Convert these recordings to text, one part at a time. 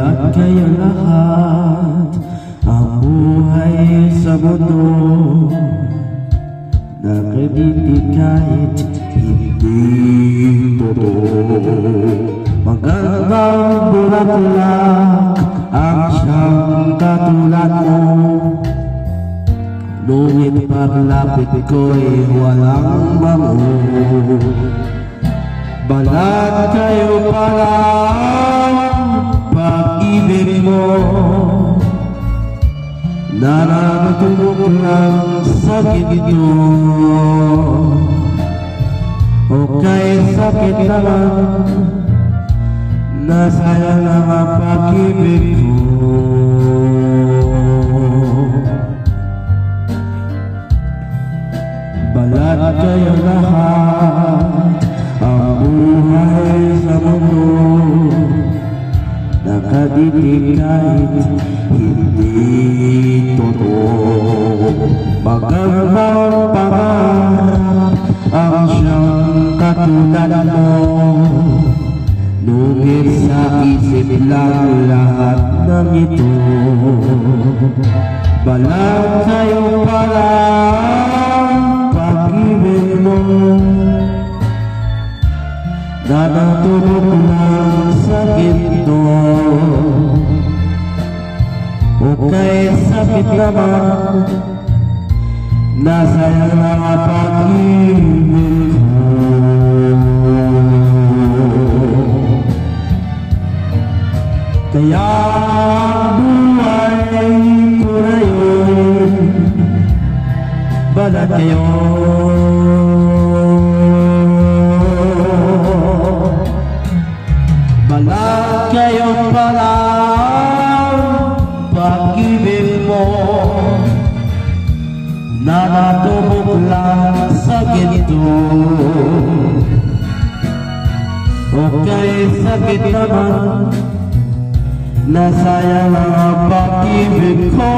Balat kayo lahat, ang buhay sa mundo, nakadidig kahit hindi totoo. Magandang bulaklak ang siyang katulad mo, ngunit paglapit ko'y walang bango. Balat kayo pala pag-ibig mo, nararatulog lang sakit nyo, o kahit sakit naman, nasayang ang pag-ibig ko. Balat kayo lahat, ang buhay sa mundo, nakadidig kahit hindi totoo. Magandang pangarap ang siyang katulad mo, ngunit sa isip lang lahat ng ito. Balat kayo pala pag-ibig mo, nanatulog lang sakit to, o kahit sakit naman, nasayang lang ang pag-ibig ko. Kaya buhay ko na yun, balat kayo. Balat kayo pala pag-ibig mo, nanatubog lang sa ginto, o kahit sakit naman, nasayang ang pag-ibig ko.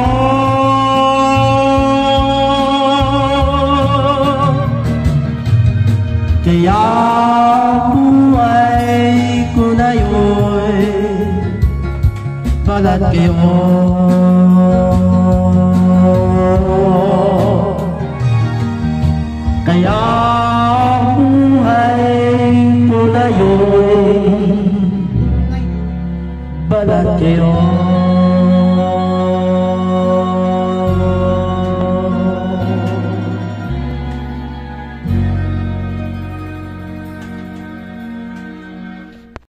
Kaya buhay ko na yun, balat kayo. Kaya